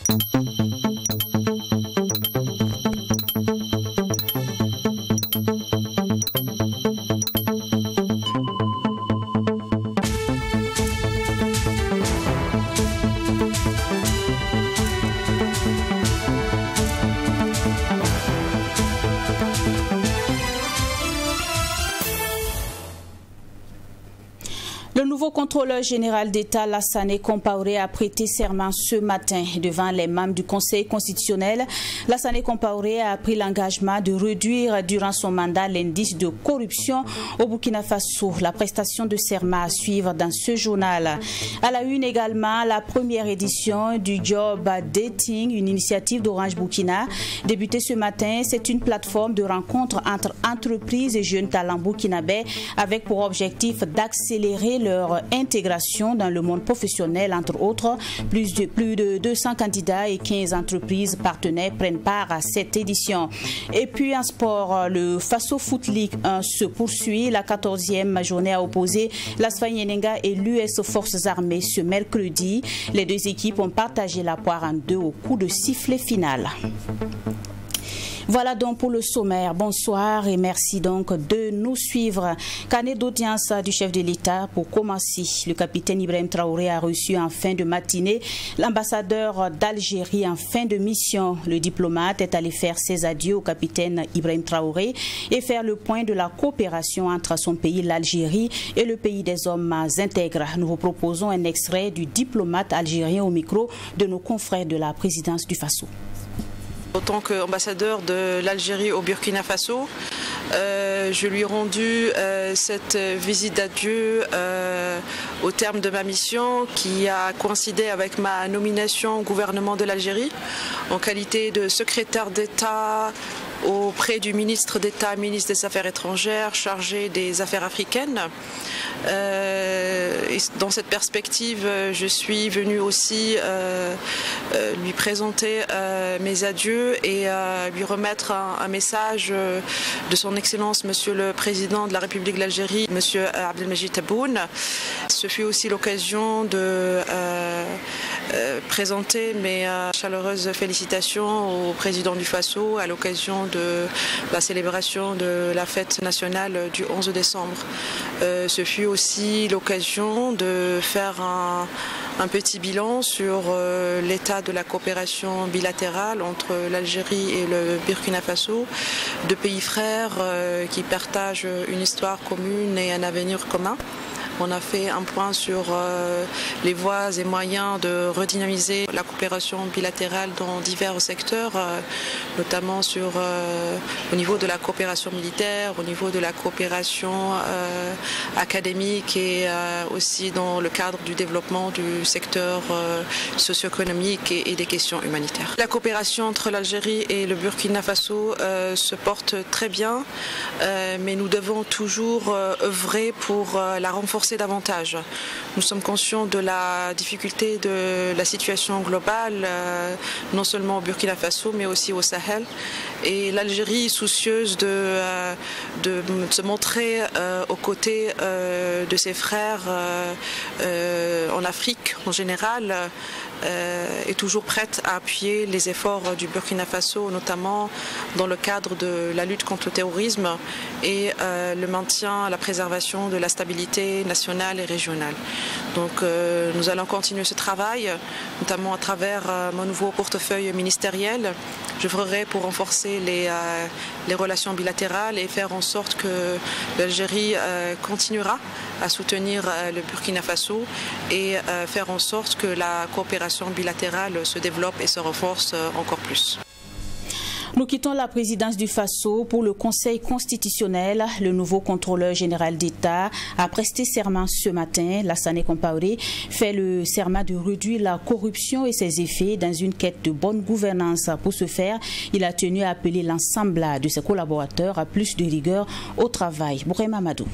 Le nouveau contrôleur général d'État, Lassane Compaoré, a prêté serment ce matin devant les membres du Conseil constitutionnel. Lassane Compaoré a pris l'engagement de réduire durant son mandat l'indice de corruption au Burkina Faso. La prestation de serment à suivre dans ce journal. À la une également, la première édition du Job Dating, une initiative d'Orange Burkina. Débutée ce matin, c'est une plateforme de rencontre entre entreprises et jeunes talents burkinabais avec pour objectif d'accélérer leur intégration dans le monde professionnel, entre autres. Plus de 200 candidats et 15 entreprises partenaires prennent part à cette édition. Et puis en sport, le Faso Foot League 1 se poursuit. La 14e journée a opposé l'Asfa Yenenga et l'US Forces Armées ce mercredi. Les deux équipes ont partagé la poire en deux au coup de sifflet final. Voilà donc pour le sommaire. Bonsoir et merci donc de nous suivre. Carnet d'audience du chef de l'État pour commencer. Le capitaine Ibrahim Traoré a reçu en fin de matinée l'ambassadeur d'Algérie en fin de mission. Le diplomate est allé faire ses adieux au capitaine Ibrahim Traoré et faire le point de la coopération entre son pays, l'Algérie, et le pays des hommes intègres. Nous vous proposons un extrait du diplomate algérien au micro de nos confrères de la présidence du Faso. En tant qu'ambassadeur de l'Algérie au Burkina Faso, je lui ai rendu cette visite d'adieu au terme de ma mission qui a coïncidé avec ma nomination au gouvernement de l'Algérie en qualité de secrétaire d'État auprès du ministre d'État, ministre des Affaires étrangères, chargé des affaires africaines. Et dans cette perspective, je suis venue aussi lui présenter mes adieux et lui remettre un message de son Excellence, Monsieur le Président de la République de l'Algérie, Monsieur Abdelmajid Tebboune. Ce fut aussi l'occasion de présenter mes chaleureuses félicitations au Président du Faso à l'occasion de la célébration de la fête nationale du 11 décembre. Ce fut aussi l'occasion de faire un petit bilan sur l'état de la coopération bilatérale entre l'Algérie et le Burkina Faso, deux pays frères qui partagent une histoire commune et un avenir commun. On a fait un point sur les voies et moyens de redynamiser la coopération bilatérale dans divers secteurs, notamment au niveau de la coopération militaire, au niveau de la coopération académique et aussi dans le cadre du développement du secteur socio-économique et des questions humanitaires. La coopération entre l'Algérie et le Burkina Faso se porte très bien, mais nous devons toujours œuvrer pour la renforcer davantage. Nous sommes conscients de la difficulté de la situation globale, non seulement au Burkina Faso, mais aussi au Sahel. Et l'Algérie, soucieuse de se montrer aux côtés de ses frères en Afrique en général, est toujours prête à appuyer les efforts du Burkina Faso, notamment dans le cadre de la lutte contre le terrorisme et le maintien, la préservation de la stabilité nationale et régionale. Donc nous allons continuer ce travail, notamment à travers mon nouveau portefeuille ministériel. Je ferai pour renforcer les relations bilatérales et faire en sorte que l'Algérie continuera à soutenir le Burkina Faso et faire en sorte que la coopération bilatérale se développe et se renforce encore plus. Nous quittons la présidence du Faso pour le Conseil constitutionnel. Le nouveau contrôleur général d'État a presté serment ce matin. Lassane Compaoré fait le serment de réduire la corruption et ses effets dans une quête de bonne gouvernance. Pour ce faire, il a tenu à appeler l'ensemble de ses collaborateurs à plus de rigueur au travail. Bourema Amadou.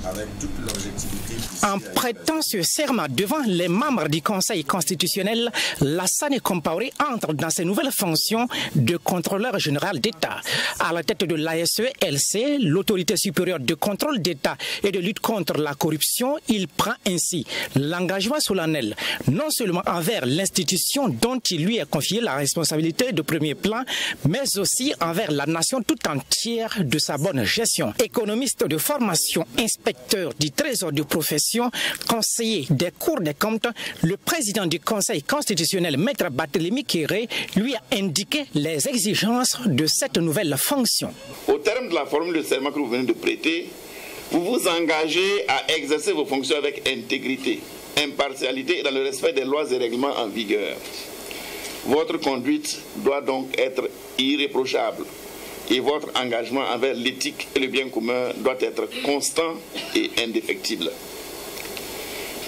avec toute l'objectivité. En prêtant ce serment devant les membres du Conseil constitutionnel, Lassane Compaoré entre dans ses nouvelles fonctions de contrôleur général d'État. À la tête de l'ASE-LC, l'autorité supérieure de contrôle d'État et de lutte contre la corruption, il prend ainsi l'engagement solennel, non seulement envers l'institution dont il lui a confié la responsabilité de premier plan, mais aussi envers la nation tout entière de sa bonne gestion. Économiste de formation, inspecteur du trésor de profession, conseiller des cours des comptes, le président du Conseil constitutionnel, Maître Barthélémy Kéré, lui a indiqué les exigences de cette nouvelle fonction. Au terme de la formule de serment que vous venez de prêter, vous vous engagez à exercer vos fonctions avec intégrité, impartialité et dans le respect des lois et règlements en vigueur. Votre conduite doit donc être irréprochable et votre engagement envers l'éthique et le bien commun doit être constant et indéfectible.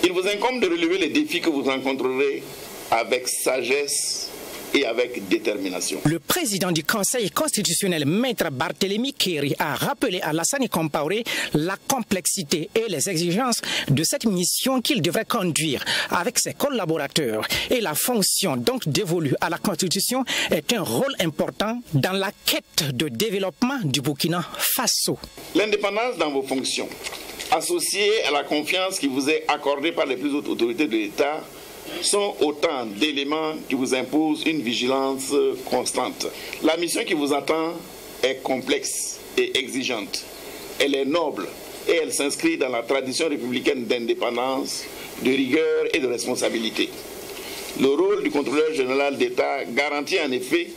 Il vous incombe de relever les défis que vous rencontrerez avec sagesse et avec détermination. Le président du Conseil constitutionnel, Maître Barthélémy Kéré, a rappelé à Lassane Compaoré la complexité et les exigences de cette mission qu'il devrait conduire avec ses collaborateurs. Et la fonction donc dévolue à la Constitution est un rôle important dans la quête de développement du Burkina Faso. L'indépendance dans vos fonctions, associée à la confiance qui vous est accordée par les plus hautes autorités de l'État, sont autant d'éléments qui vous imposent une vigilance constante. La mission qui vous attend est complexe et exigeante. Elle est noble et elle s'inscrit dans la tradition républicaine d'indépendance, de rigueur et de responsabilité. Le rôle du contrôleur général d'État garantit en effet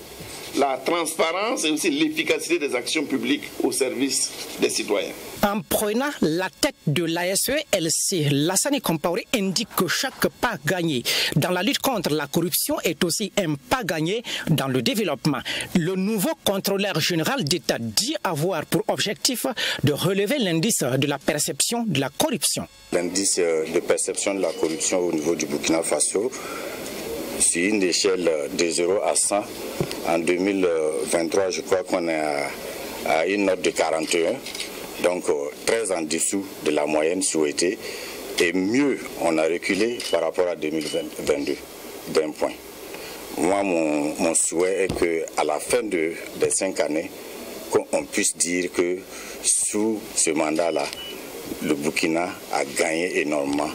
la transparence et aussi l'efficacité des actions publiques au service des citoyens. En prenant la tête de l'ASE-LC, Lassane Compaoré indique que chaque pas gagné dans la lutte contre la corruption est aussi un pas gagné dans le développement. Le nouveau contrôleur général d'État dit avoir pour objectif de relever l'indice de la perception de la corruption. L'indice de perception de la corruption au niveau du Burkina Faso, sur une échelle de 0 à 100, en 2023, je crois qu'on est à une note de 41, donc très en dessous de la moyenne souhaitée. Et mieux, on a reculé par rapport à 2022 d'un point. Moi, mon souhait est qu'à la fin des 5 années, qu'on puisse dire que sous ce mandat-là, le Burkina a gagné énormément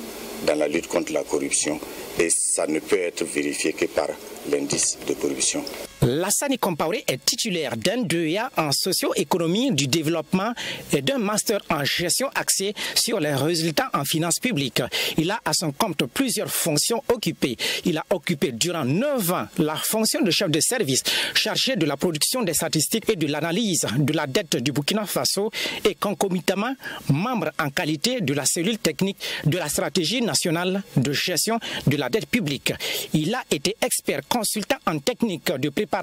dans la lutte contre la corruption. Et ça ne peut être vérifié que par l'indice de corruption. Lassane Compaoré est titulaire d'un DEA en socio-économie du développement et d'un master en gestion axé sur les résultats en finances publiques. Il a à son compte plusieurs fonctions occupées. Il a occupé durant 9 ans la fonction de chef de service chargé de la production des statistiques et de l'analyse de la dette du Burkina Faso et concomitamment membre en qualité de la cellule technique de la stratégie nationale de gestion de la dette publique. Il a été expert consultant en technique de préparation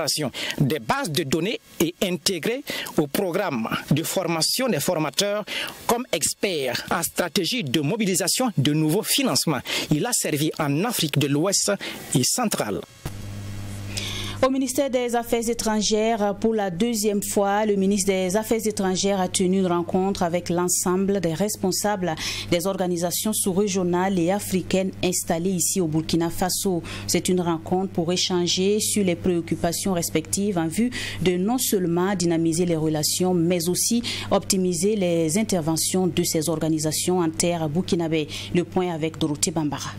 des bases de données et intégré au programme de formation des formateurs comme expert en stratégie de mobilisation de nouveaux financements. Il a servi en Afrique de l'Ouest et centrale. Au ministère des Affaires étrangères, pour la 2e fois, le ministre des Affaires étrangères a tenu une rencontre avec l'ensemble des responsables des organisations sous-régionales et africaines installées ici au Burkina Faso. C'est une rencontre pour échanger sur les préoccupations respectives en vue de non seulement dynamiser les relations, mais aussi optimiser les interventions de ces organisations en terre burkinabé. Le point avec Dorothée Bambara.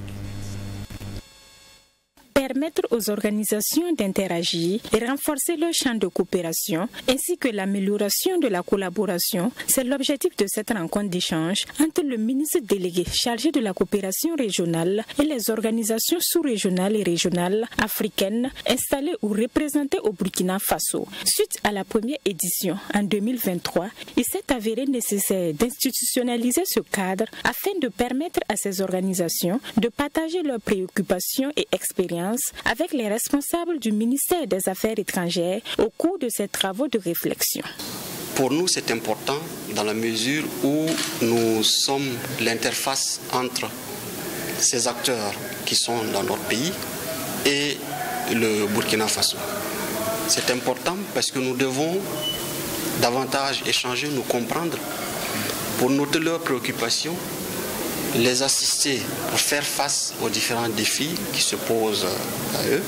Permettre aux organisations d'interagir et renforcer leur champ de coopération ainsi que l'amélioration de la collaboration, c'est l'objectif de cette rencontre d'échange entre le ministre délégué chargé de la coopération régionale et les organisations sous-régionales et régionales africaines installées ou représentées au Burkina Faso. Suite à la première édition en 2023, il s'est avéré nécessaire d'institutionnaliser ce cadre afin de permettre à ces organisations de partager leurs préoccupations et expériences avec les responsables du ministère des Affaires étrangères au cours de ces travaux de réflexion. Pour nous, c'est important dans la mesure où nous sommes l'interface entre ces acteurs qui sont dans notre pays et le Burkina Faso. C'est important parce que nous devons davantage échanger, nous comprendre pour noter leurs préoccupations, les assister pour faire face aux différents défis qui se posent à eux.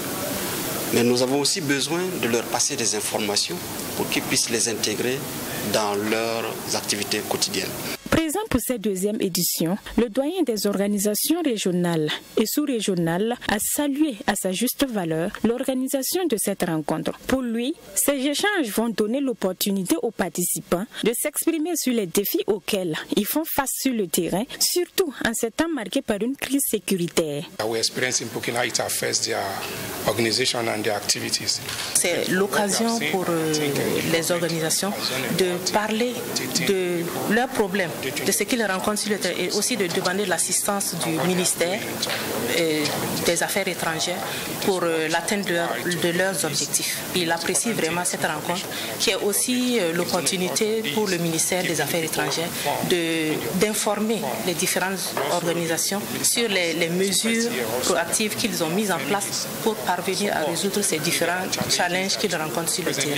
Mais nous avons aussi besoin de leur passer des informations pour qu'ils puissent les intégrer dans leurs activités quotidiennes. Présent pour cette deuxième édition, le doyen des organisations régionales et sous-régionales a salué à sa juste valeur l'organisation de cette rencontre. Pour lui, ces échanges vont donner l'opportunité aux participants de s'exprimer sur les défis auxquels ils font face sur le terrain, surtout en ces temps marqués par une crise sécuritaire. C'est l'occasion pour les organisations de parler de leurs problèmes, de ce qu'ils rencontrent sur le terrain et aussi de demander l'assistance du ministère des Affaires étrangères pour l'atteinte de leurs objectifs. Il apprécie vraiment cette rencontre qui est aussi l'opportunité pour le ministère des Affaires étrangères d'informer les différentes organisations sur les mesures proactives qu'ils ont mises en place pour parvenir à résoudre ces différents challenges qu'ils rencontrent sur le terrain.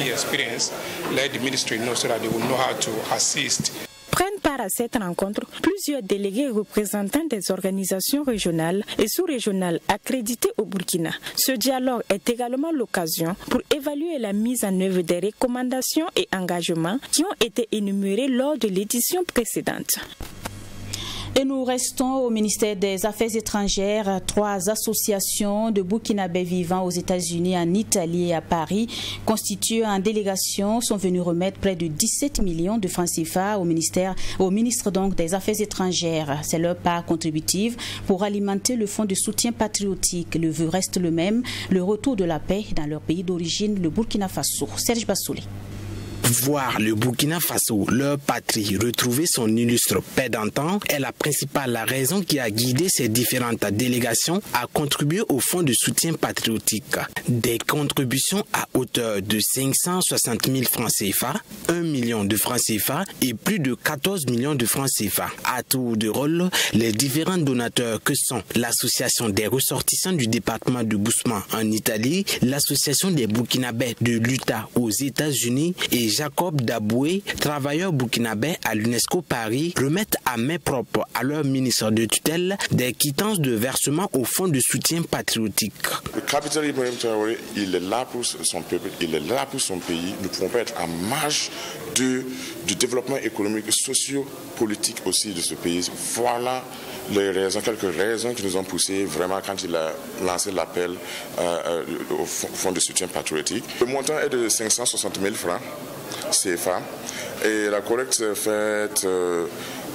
Prennent part à cette rencontre plusieurs délégués représentants des organisations régionales et sous-régionales accréditées au Burkina. Ce dialogue est également l'occasion pour évaluer la mise en œuvre des recommandations et engagements qui ont été énumérés lors de l'édition précédente. Et nous restons au ministère des Affaires étrangères. 3 associations de Burkinabés vivant aux États-Unis, en Italie et à Paris, constituées en délégation, sont venues remettre près de 17 millions de francs CFA au ministre donc des Affaires étrangères. C'est leur part contributive pour alimenter le fonds de soutien patriotique. Le vœu reste le même, le retour de la paix dans leur pays d'origine, le Burkina Faso. Serge Bassouli. Voir le Burkina Faso, leur patrie, retrouver son illustre paix d'antan est la principale raison qui a guidé ces différentes délégations à contribuer au fonds de soutien patriotique. Des contributions à hauteur de 560 000 francs CFA, 1 million de francs CFA et plus de 14 millions de francs CFA. À tour de rôle, les différents donateurs que sont l'association des ressortissants du département de Bousma en Italie, l'association des Burkinabés de l'Utah aux États-Unis et Jacob Daboué, travailleur burkinabé à l'UNESCO Paris, remettent à main propre à leur ministre de tutelle des quittances de versement au fonds de soutien patriotique. Le capitaine Ibrahim Traoré, il est là pour son peuple, il est là pour son pays. Nous ne pouvons pas être en marge du développement économique et socio-politique aussi de ce pays. Voilà les raisons, quelques raisons qui nous ont poussé vraiment quand il a lancé l'appel au fonds de soutien patriotique. Le montant est de 560 000 francs CFA et la collecte s'est faite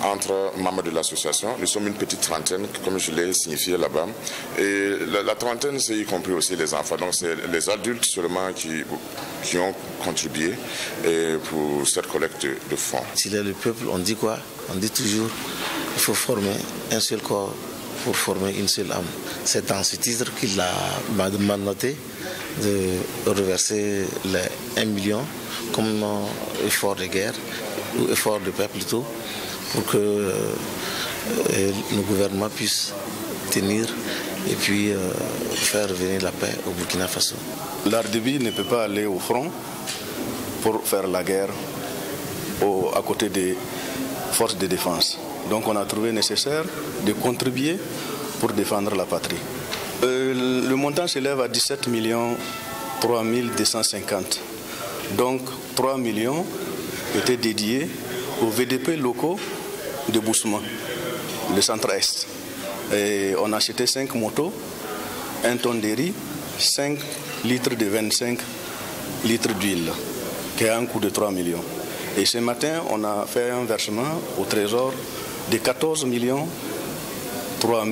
entre membres de l'association. Nous sommes une petite trentaine, comme je l'ai signifié là-bas. Et la trentaine, c'est y compris aussi les enfants. Donc c'est les adultes seulement qui ont contribué pour cette collecte de fonds. S'il est le peuple, on dit quoi? On dit toujours qu'il faut former un seul corps pour former une seule âme. C'est dans ce titre qu'il a mandaté de reverser les 1 million comme effort de guerre, ou effort de paix plutôt, pour que nos gouvernements puissent tenir et puis faire revenir la paix au Burkina Faso. L'Ardébi ne peut pas aller au front pour faire la guerre à côté des forces de défense. Donc on a trouvé nécessaire de contribuer pour défendre la patrie. Le montant s'élève à 17 3 250. Donc 3 millions étaient dédiés aux VDP locaux de Bousma, le centre-est. Et on a acheté 5 motos, 1 tonne de riz, 5 litres de 25 litres d'huile, qui a un coût de 3 millions. Et ce matin, on a fait un versement au Trésor de 14 3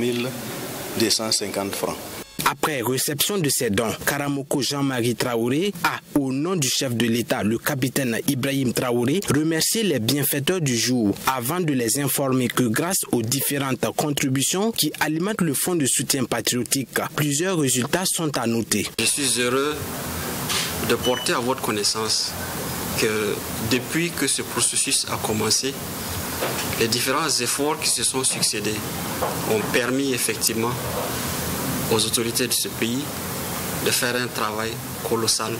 250 francs. Après réception de ces dons, Karamoko Jean-Marie Traoré a, au nom du chef de l'État, le capitaine Ibrahim Traoré, remercié les bienfaiteurs du jour avant de les informer que grâce aux différentes contributions qui alimentent le fonds de soutien patriotique, plusieurs résultats sont à noter. Je suis heureux de porter à votre connaissance que depuis que ce processus a commencé, les différents efforts qui se sont succédés ont permis effectivement aux autorités de ce pays de faire un travail colossal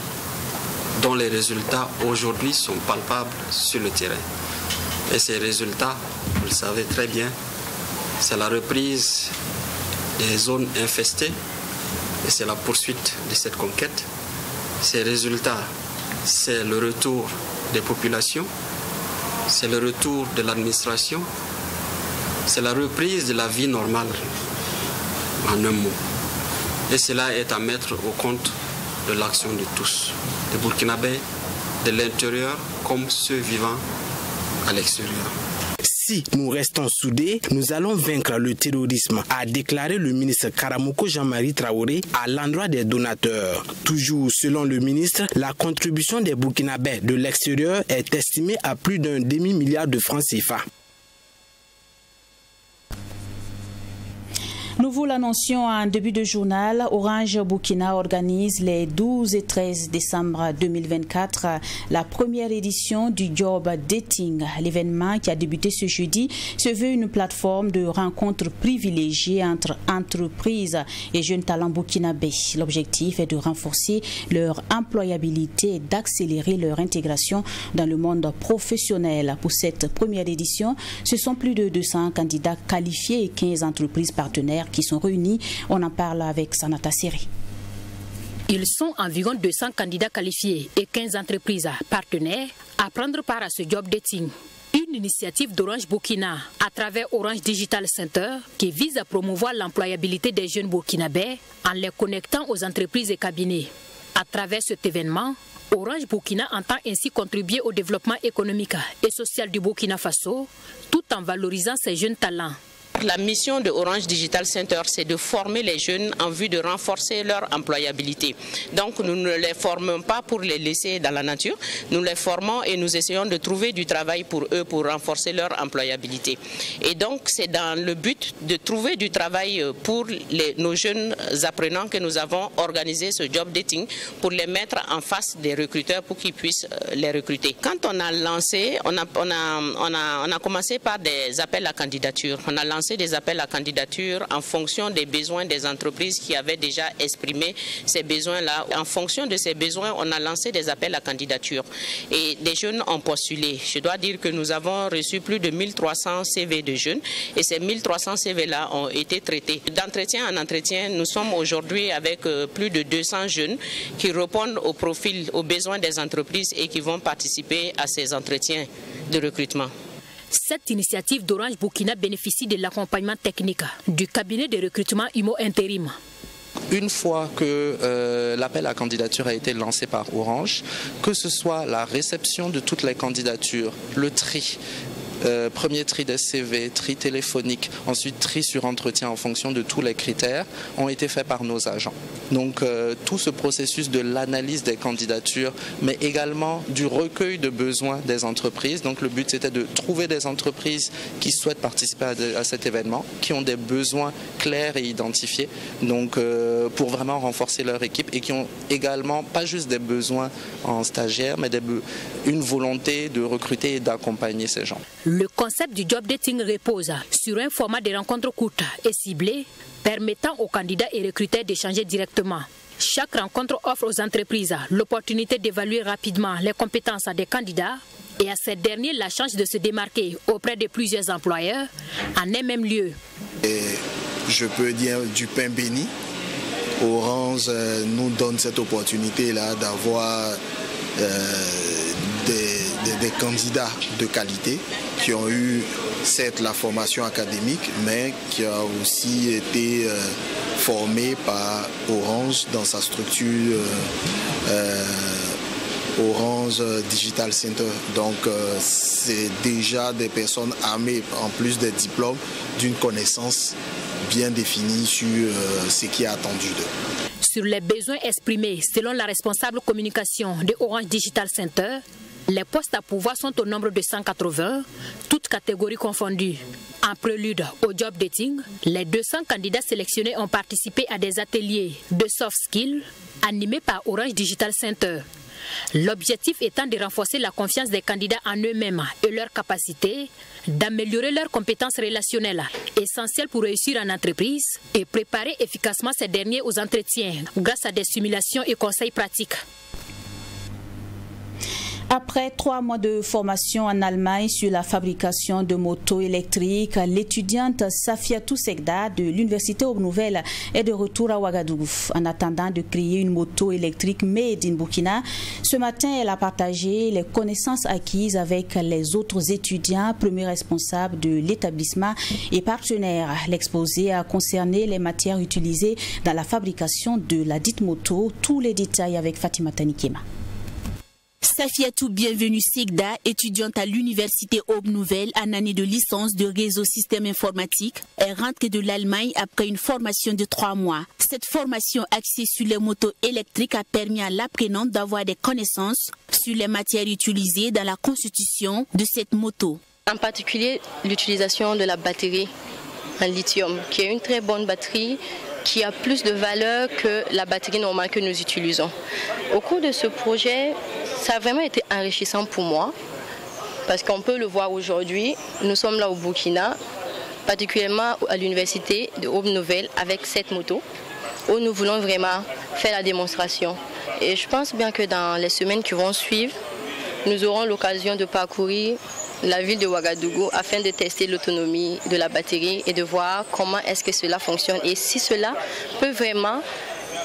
dont les résultats aujourd'hui sont palpables sur le terrain. Et ces résultats, vous le savez très bien, c'est la reprise des zones infestées et c'est la poursuite de cette conquête. Ces résultats, c'est le retour des populations, c'est le retour de l'administration, c'est la reprise de la vie normale, en un mot. Et cela est à mettre au compte de l'action de tous, des Burkinabés, de l'intérieur comme ceux vivant à l'extérieur. Si nous restons soudés, nous allons vaincre le terrorisme, a déclaré le ministre Karamoko Jean-Marie Traoré à l'endroit des donateurs. Toujours selon le ministre, la contribution des Burkinabés de l'extérieur est estimée à plus d'un demi-milliard de francs CFA. Nous vous l'annoncions en début de journal, Orange Burkina organise les 12 et 13 décembre 2024 la première édition du Job Dating. L'événement qui a débuté ce jeudi se veut une plateforme de rencontres privilégiée entre entreprises et jeunes talents burkinabés. L'objectif est de renforcer leur employabilité et d'accélérer leur intégration dans le monde professionnel. Pour cette première édition, ce sont plus de 200 candidats qualifiés et 15 entreprises partenaires qui sont réunis. On en parle avec Sanata Siri. Ils sont environ 200 candidats qualifiés et 15 entreprises partenaires à prendre part à ce job dating. Une initiative d'Orange Burkina à travers Orange Digital Center qui vise à promouvoir l'employabilité des jeunes burkinabés en les connectant aux entreprises et cabinets. À travers cet événement, Orange Burkina entend ainsi contribuer au développement économique et social du Burkina Faso tout en valorisant ses jeunes talents. La mission de Orange Digital Center, c'est de former les jeunes en vue de renforcer leur employabilité. Donc nous ne les formons pas pour les laisser dans la nature, nous les formons et nous essayons de trouver du travail pour eux pour renforcer leur employabilité. Et donc c'est dans le but de trouver du travail pour nos jeunes apprenants que nous avons organisé ce job dating pour les mettre en face des recruteurs pour qu'ils puissent les recruter. Quand on a lancé, on a commencé par des appels à candidature. On a lancé des appels à candidature en fonction des besoins des entreprises qui avaient déjà exprimé ces besoins-là. En fonction de ces besoins, on a lancé des appels à candidature et des jeunes ont postulé. Je dois dire que nous avons reçu plus de 1300 CV de jeunes et ces 1300 CV-là ont été traités. D'entretien en entretien, nous sommes aujourd'hui avec plus de 200 jeunes qui répondent au profil, aux besoins des entreprises et qui vont participer à ces entretiens de recrutement. Cette initiative d'Orange Burkina bénéficie de l'accompagnement technique du cabinet de recrutement IMO Intérim. Une fois que l'appel à candidature a été lancé par Orange, que ce soit la réception de toutes les candidatures, le tri, premier tri des CV, tri téléphonique, ensuite tri sur entretien en fonction de tous les critères ont été faits par nos agents. Donc tout ce processus de l'analyse des candidatures, mais également du recueil de besoins des entreprises. Donc le but c'était de trouver des entreprises qui souhaitent participer à cet événement, qui ont des besoins clairs et identifiés, donc pour vraiment renforcer leur équipe et qui ont également pas juste des besoins en stagiaires, mais une volonté de recruter et d'accompagner ces gens. Le concept du job dating repose sur un format de rencontres courtes et ciblées permettant aux candidats et recruteurs d'échanger directement. Chaque rencontre offre aux entreprises l'opportunité d'évaluer rapidement les compétences des candidats et à ces derniers la chance de se démarquer auprès de plusieurs employeurs en un même lieu. Et je peux dire du pain béni. Orange nous donne cette opportunité-là d'avoir des candidats de qualité qui ont eu certes la formation académique mais qui a aussi été formés par Orange dans sa structure Orange Digital Center. Donc c'est déjà des personnes armées en plus des diplômes d'une connaissance bien définie sur ce qui est attendu d'eux. Sur les besoins exprimés selon la responsable communication de Orange Digital Center, les postes à pouvoir sont au nombre de 180, toutes catégories confondues. En prélude au job dating, les 200 candidats sélectionnés ont participé à des ateliers de soft skills animés par Orange Digital Center. L'objectif étant de renforcer la confiance des candidats en eux-mêmes et leur capacité d'améliorer leurs compétences relationnelles, essentielles pour réussir en entreprise et préparer efficacement ces derniers aux entretiens grâce à des simulations et conseils pratiques. Après 3 mois de formation en Allemagne sur la fabrication de motos électriques, l'étudiante Safiatou Segda de l'Université Aube Nouvelle est de retour à Ouagadougou. En attendant de créer une moto électrique made in Burkina, ce matin, elle a partagé les connaissances acquises avec les autres étudiants, premiers responsables de l'établissement et partenaires. L'exposé a concerné les matières utilisées dans la fabrication de la dite moto. Tous les détails avec Fatima Tanikema. Safiatou Bienvenue Segda, étudiante à l'Université Aube Nouvelle en année de licence de réseau système informatique, est rentrée de l'Allemagne après une formation de 3 mois. Cette formation axée sur les motos électriques a permis à l'apprenante d'avoir des connaissances sur les matières utilisées dans la constitution de cette moto. En particulier, l'utilisation de la batterie en lithium, qui est une très bonne batterie, qui a plus de valeur que la batterie normale que nous utilisons. Au cours de ce projet, ça a vraiment été enrichissant pour moi, parce qu'on peut le voir aujourd'hui, nous sommes là au Burkina, particulièrement à l'université de Aube Nouvelle avec cette moto, où nous voulons vraiment faire la démonstration. Et je pense bien que dans les semaines qui vont suivre, nous aurons l'occasion de parcourir la ville de Ouagadougou afin de tester l'autonomie de la batterie et de voir comment est-ce que cela fonctionne et si cela peut vraiment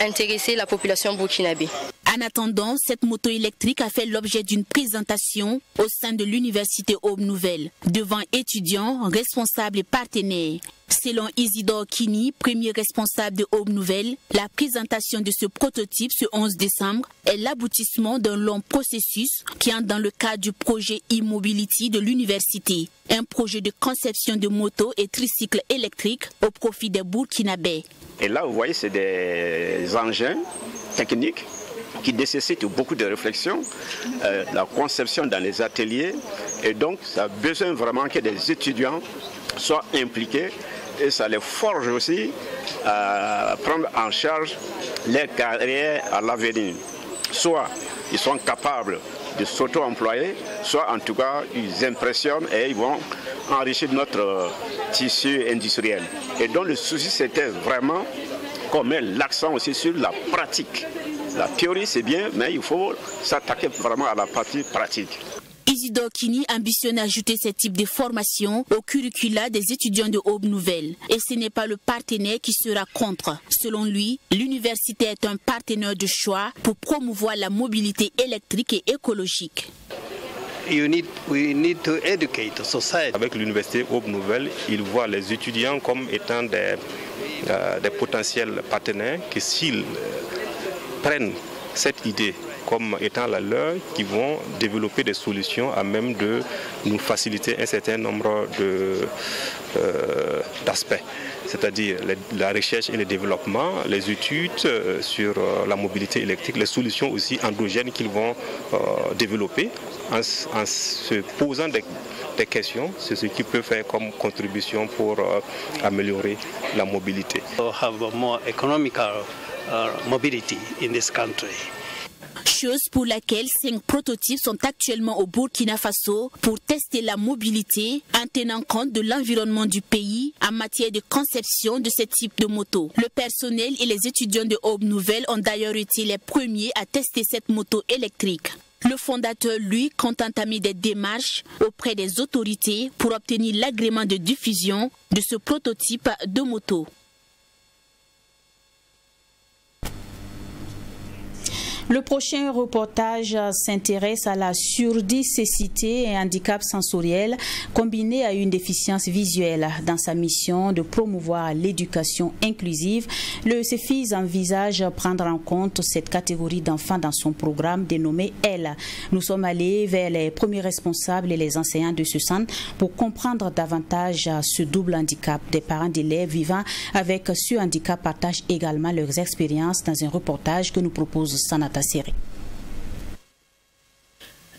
intéresser la population burkinabé. En attendant, cette moto électrique a fait l'objet d'une présentation au sein de l'Université Aube Nouvelle, devant étudiants, responsables et partenaires. Selon Isidore Kini, premier responsable de Aube Nouvelle, la présentation de ce prototype ce 11 décembre est l'aboutissement d'un long processus qui entre dans le cadre du projet e-mobility de l'université, un projet de conception de motos et tricycles électriques au profit des Burkinabés. Et là, vous voyez, c'est des engins techniques qui nécessitent beaucoup de réflexion, la conception dans les ateliers, et donc ça a besoin vraiment que des étudiants soient impliqués et ça les forge aussi à prendre en charge les carrières à l'avenir. Soit ils sont capables de s'auto-employer, soit en tout cas ils impressionnent et ils vont enrichir notre tissu industriel. Et donc le souci c'était vraiment qu'on met l'accent aussi sur la pratique. La théorie c'est bien, mais il faut s'attaquer vraiment à la partie pratique. Isidore Kini ambitionne ajouter ce type de formation au curricula des étudiants de Aube Nouvelle. Et ce n'est pas le partenaire qui sera contre. Selon lui, l'université est un partenaire de choix pour promouvoir la mobilité électrique et écologique. Avec l'université Aube Nouvelle, ils voient les étudiants comme étant des potentiels partenaires qui s'ils prennent cette idée comme étant la leur, qui vont développer des solutions à même de nous faciliter un certain nombre d'aspects, c'est-à-dire la recherche et le développement, les études sur la mobilité électrique, les solutions aussi endogènes qu'ils vont développer en se posant des questions, c'est ce qu'ils peuvent faire comme contribution pour améliorer la mobilité. Chose pour laquelle 5 prototypes sont actuellement au Burkina Faso pour tester la mobilité en tenant compte de l'environnement du pays en matière de conception de ce type de moto. Le personnel et les étudiants de Aube Nouvelle ont d'ailleurs été les premiers à tester cette moto électrique. Le fondateur, lui, compte entamer des démarches auprès des autorités pour obtenir l'agrément de diffusion de ce prototype de moto. Le prochain reportage s'intéresse à la surdité, cécité et handicap sensoriel combiné à une déficience visuelle. Dans sa mission de promouvoir l'éducation inclusive, le CEFIS envisage prendre en compte cette catégorie d'enfants dans son programme dénommé Elle. Nous sommes allés vers les premiers responsables et les enseignants de ce centre pour comprendre davantage ce double handicap. Des parents d'élèves vivant avec ce handicap partagent également leurs expériences dans un reportage que nous propose Sanata Seri.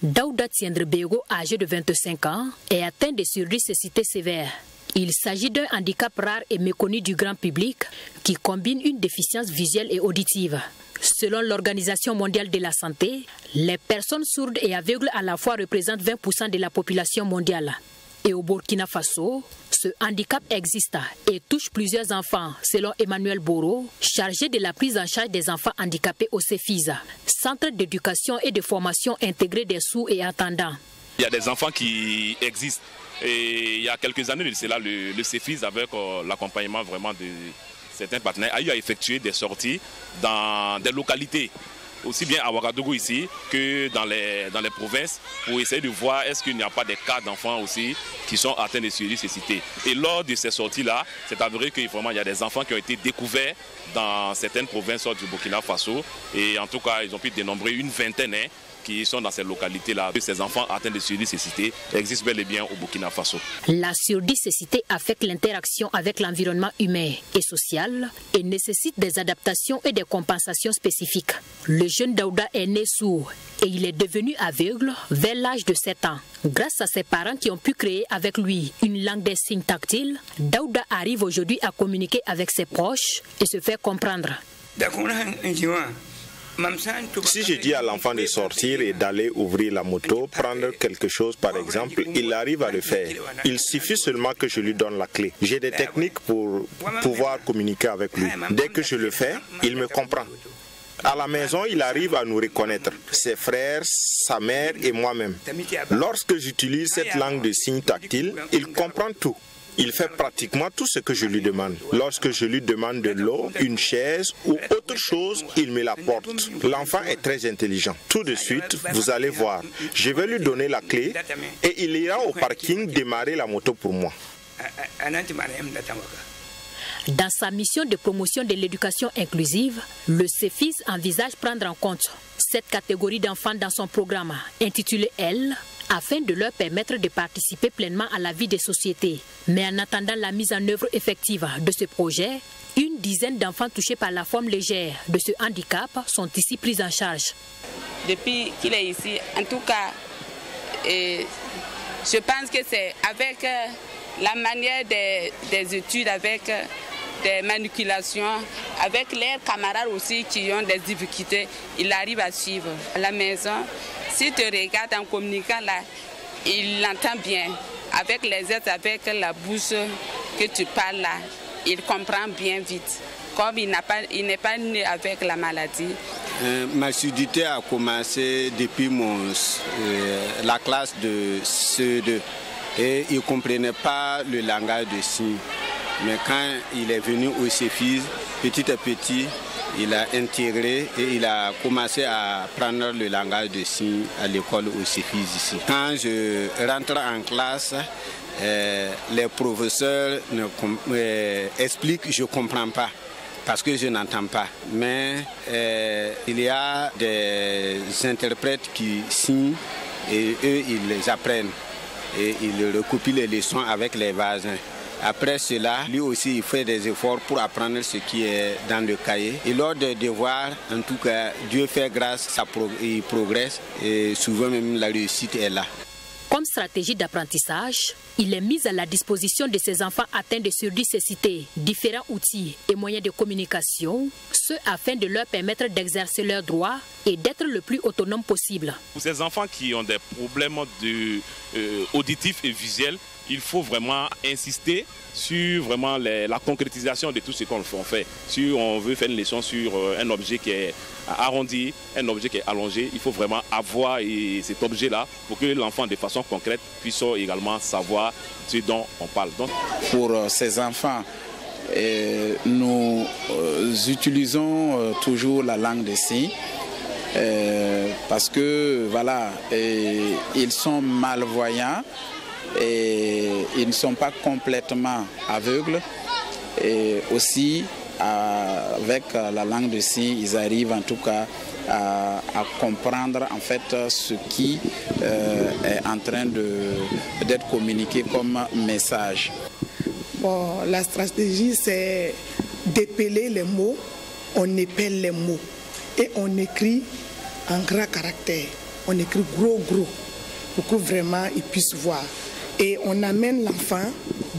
Daouda Tiendrebego, âgé de 25 ans, est atteint de surdité sévère. Il s'agit d'un handicap rare et méconnu du grand public qui combine une déficience visuelle et auditive. Selon l'Organisation mondiale de la santé, les personnes sourdes et aveugles à la fois représentent 20% de la population mondiale. Et au Burkina Faso, ce handicap existe et touche plusieurs enfants, selon Emmanuel Boro, chargé de la prise en charge des enfants handicapés au CEFIS, Centre d'éducation et de formation intégré des sourds et entendants. Il y a des enfants qui existent. Et il y a quelques années de cela, le CEFIS, avec l'accompagnement vraiment de certains partenaires, a eu à effectuer des sorties dans des localités, aussi bien à Ouagadougou ici que dans les provinces, pour essayer de voir est-ce qu'il n'y a pas des cas d'enfants aussi qui sont atteints de surdicacité. Et lors de ces sorties-là, c'est avéré qu'il y a des enfants qui ont été découverts dans certaines provinces du Burkina Faso. Et en tout cas, ils ont pu dénombrer une vingtaine qui sont dans ces localités-là. Ces enfants atteints de surdicacité existent bel et bien au Burkina Faso. La surdicacité affecte l'interaction avec l'environnement humain et social et nécessite des adaptations et des compensations spécifiques. Le jeune Daouda est né sourd et il est devenu aveugle vers l'âge de 7 ans. Grâce à ses parents qui ont pu créer avec lui une langue des signes tactile, Daouda arrive aujourd'hui à communiquer avec ses proches et se faire comprendre. Si je dis à l'enfant de sortir et d'aller ouvrir la moto, prendre quelque chose par exemple, il arrive à le faire. Il suffit seulement que je lui donne la clé. J'ai des techniques pour pouvoir communiquer avec lui. Dès que je le fais, il me comprend. À la maison, il arrive à nous reconnaître, ses frères, sa mère et moi-même. Lorsque j'utilise cette langue de signes tactile, il comprend tout. Il fait pratiquement tout ce que je lui demande. Lorsque je lui demande de l'eau, une chaise ou autre chose, il me l'apporte. L'enfant est très intelligent. Tout de suite, vous allez voir. Je vais lui donner la clé et il ira au parking démarrer la moto pour moi. Dans sa mission de promotion de l'éducation inclusive, le CEFIS envisage prendre en compte cette catégorie d'enfants dans son programme intitulé L, afin de leur permettre de participer pleinement à la vie des sociétés. Mais en attendant la mise en œuvre effective de ce projet, une dizaine d'enfants touchés par la forme légère de ce handicap sont ici pris en charge. Depuis qu'il est ici, en tout cas, je pense que c'est avec la manière des études, avec des manipulations, avec leurs camarades aussi qui ont des difficultés, il arrive à suivre. À la maison, si tu regardes en communiquant là, il l'entend bien. Avec les aides, avec la bouche que tu parles là, il comprend bien vite. Comme il n'est pas né avec la maladie. Ma surdité a commencé depuis la classe de CE2. Et il ne comprenait pas le langage de signes. Mais quand il est venu au CEFIS, petit à petit, il a intégré et il a commencé à prendre le langage de signes à l'école au CEFIS ici. Quand je rentre en classe, les professeurs expliquent, je ne comprends pas parce que je n'entends pas. Mais il y a des interprètes qui signent et eux, ils les apprennent. Et il recopie les leçons avec les voisins. Après cela, lui aussi, il fait des efforts pour apprendre ce qui est dans le cahier. Et lors des devoirs, en tout cas, Dieu fait grâce, il progresse et souvent même la réussite est là. Comme stratégie d'apprentissage, il est mis à la disposition de ces enfants atteints de surdicacité différents outils et moyens de communication, ce afin de leur permettre d'exercer leurs droits et d'être le plus autonome possible. Pour ces enfants qui ont des problèmes auditifs et visuels, il faut vraiment insister sur vraiment la concrétisation de tout ce qu'on fait. Si on veut faire une leçon sur un objet qui est arrondi, un objet qui est allongé, il faut vraiment avoir cet objet-là pour que l'enfant, de façon concrète, puisse également savoir ce dont on parle. Donc, pour ces enfants, nous utilisons toujours la langue des signes. Parce que voilà, ils sont malvoyants et ils ne sont pas complètement aveugles. Et aussi avec la langue de signes, ils arrivent en tout cas à comprendre en fait ce qui est en train d'être communiqué comme message. Bon, la stratégie, c'est d'épeler les mots. On épelle les mots et on écrit en gras caractères. On écrit gros pour que vraiment ils puissent voir. et on amène l'enfant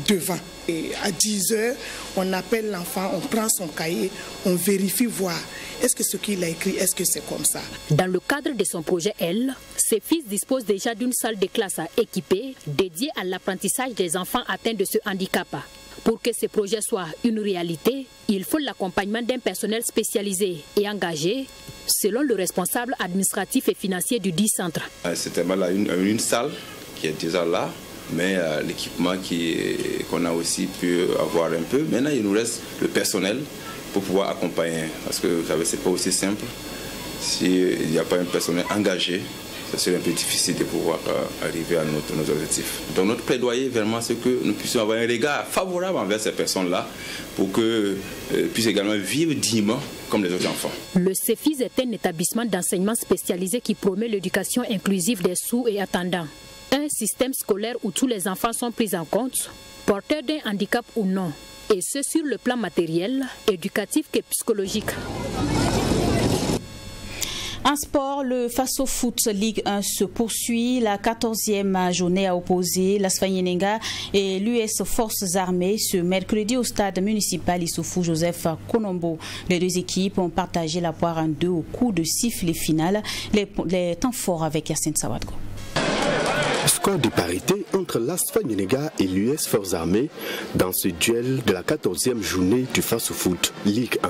devant. Et à 10 heures, on appelle l'enfant, on prend son cahier, on vérifie voir est-ce que ce qu'il a écrit, est-ce que c'est comme ça. Dans le cadre de son projet L, ses fils disposent déjà d'une salle de classe équipée dédiée à l'apprentissage des enfants atteints de ce handicap. Pour que ce projet soit une réalité, il faut l'accompagnement d'un personnel spécialisé et engagé, selon le responsable administratif et financier du dit centre. C'était une salle qui est déjà là, mais l'équipement qu'on a aussi pu avoir un peu. Maintenant, il nous reste le personnel pour pouvoir accompagner, parce que vous savez, c'est pas aussi simple. S'il n'y a pas un personnel engagé, ce serait un peu difficile de pouvoir arriver à nos objectifs. Donc notre plaidoyer, vraiment, c'est que nous puissions avoir un regard favorable envers ces personnes-là pour qu'elles puissent également vivre dignement comme les autres enfants. Le CEFIS est un établissement d'enseignement spécialisé qui promeut l'éducation inclusive des sourds et attendants. Un système scolaire où tous les enfants sont pris en compte, porteurs d'un handicap ou non, et ce sur le plan matériel, éducatif et psychologique. En sport, le Faso Foot Ligue 1 se poursuit. La 14e journée a opposé l'Asfanyenenga et l'US Forces Armées ce mercredi au stade municipal Issoufou Joseph Konombo. Les deux équipes ont partagé la poire en deux au coup de sifflet final. Les temps forts avec Yacine Sawadko. Score de parité entre l'Asfanyenenga et l'US Forces Armées dans ce duel de la 14e journée du Faso Foot Ligue 1.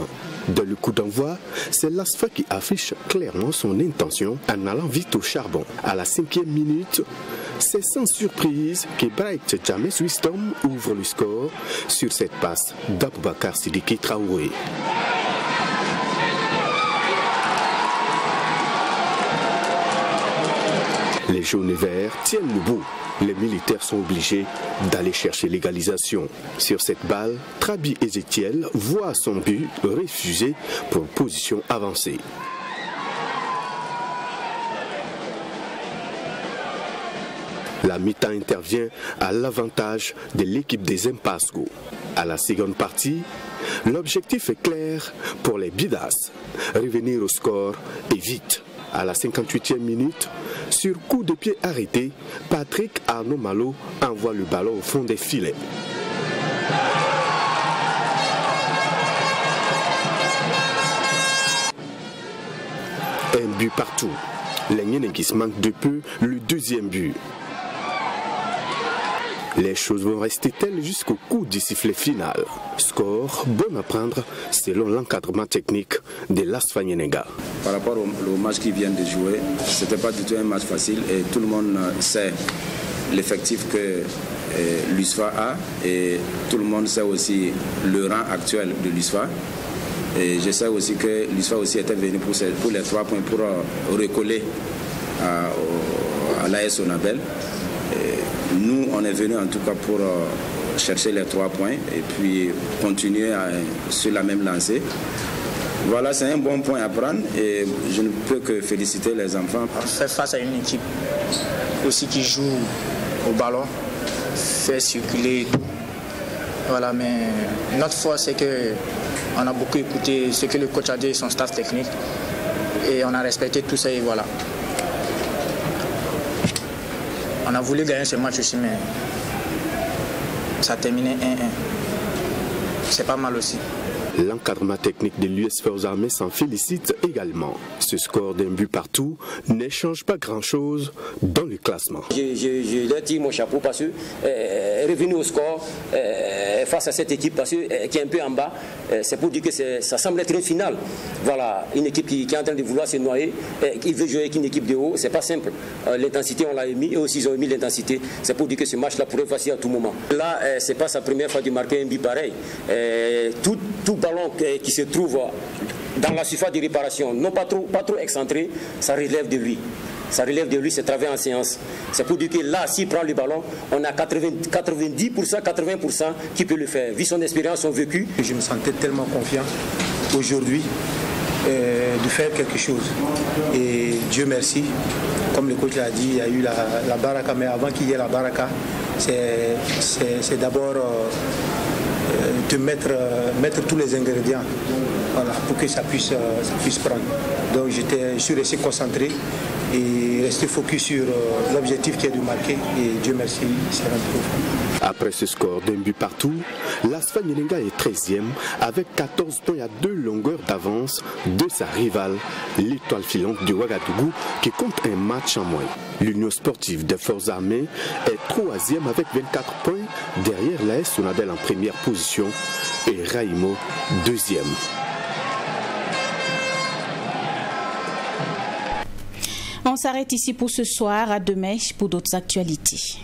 Dans le coup d'envoi, c'est l'ASFA qui affiche clairement son intention en allant vite au charbon. À la 5e minute, c'est sans surprise que Bright James Wisdom ouvre le score sur cette passe d'Aboubakar Sidiki Traoré. Les jaunes et verts tiennent le bout. Les militaires sont obligés d'aller chercher l'égalisation. Sur cette balle, Trabi Ezekiel voit son but refusé pour position avancée. La mi-temps intervient à l'avantage de l'équipe des Impasgo. À la seconde partie, l'objectif est clair pour les Bidas. Revenir au score et vite. À la 58e minute, sur coup de pied arrêté, Patrick Arnaud Malo envoie le ballon au fond des filets. Un but partout. Les Nyenengis manquent de peu le deuxième but. Les choses vont rester telles jusqu'au coup du sifflet final. Score bon à prendre selon l'encadrement technique de l'Asfanyenenga. Par rapport au match qu'ils viennent de jouer, ce n'était pas du tout un match facile et tout le monde sait l'effectif que l'USFA a et tout le monde sait aussi le rang actuel de l'USFA. Et je sais aussi que l'USFA aussi était venu pour les 3 points pour recoller à l'AS Onabel. Nous, on est venu en tout cas pour chercher les 3 points et puis continuer sur la même lancée. Voilà, c'est un bon point à prendre et je ne peux que féliciter les enfants. On fait face à une équipe aussi qui joue au ballon, fait circuler et tout. Voilà, mais notre force, c'est qu'on a beaucoup écouté ce que le coach a dit et son staff technique et on a respecté tout ça et voilà. On a voulu gagner ce match aussi, mais ça a terminé 1-1. C'est pas mal aussi. L'encadrement technique de l'US Forces Armées s'en félicite également. Ce score d'un but partout ne change pas grand-chose dans le classement. Je leur tire mon chapeau parce que revenu au score face à cette équipe parce que, qui est un peu en bas, c'est pour dire que ça semble être une finale. Voilà, une équipe qui est en train de vouloir se noyer, qui veut jouer avec une équipe de haut, c'est pas simple. L'intensité, on l'a émis, et aussi ils ont émis l'intensité. C'est pour dire que ce match-là pourrait passer à tout moment. Là, c'est pas sa première fois de marquer un but pareil. Tout ballon qui se trouve dans la surface de réparation, non pas trop excentré, ça relève de lui. Ça relève de lui, c'est travail en séance. C'est pour dire que là, s'il prend le ballon, on a 90%, 80% qui peut le faire. Vu son expérience, son vécu. Je me sentais tellement confiant aujourd'hui de faire quelque chose. Et Dieu merci, comme le coach l'a dit, il y a eu la baraka, mais avant qu'il y ait la baraka, c'est d'abord de mettre tous les ingrédients voilà, pour que ça puisse prendre. Donc je suis resté concentré et resté focus sur l'objectif qui est de marquer, et Dieu merci, c'est rentré. Après ce score d'un but partout, l'ASFA Nyenenga est 13e avec 14 points à 2 longueurs d'avance de sa rivale, l'étoile filante de Ouagadougou, qui compte un match en moins. L'Union sportive des forces armées est 3e avec 24 points, derrière l'AS Sonadel en première position et Raïmo 2e. On s'arrête ici pour ce soir, à demain pour d'autres actualités.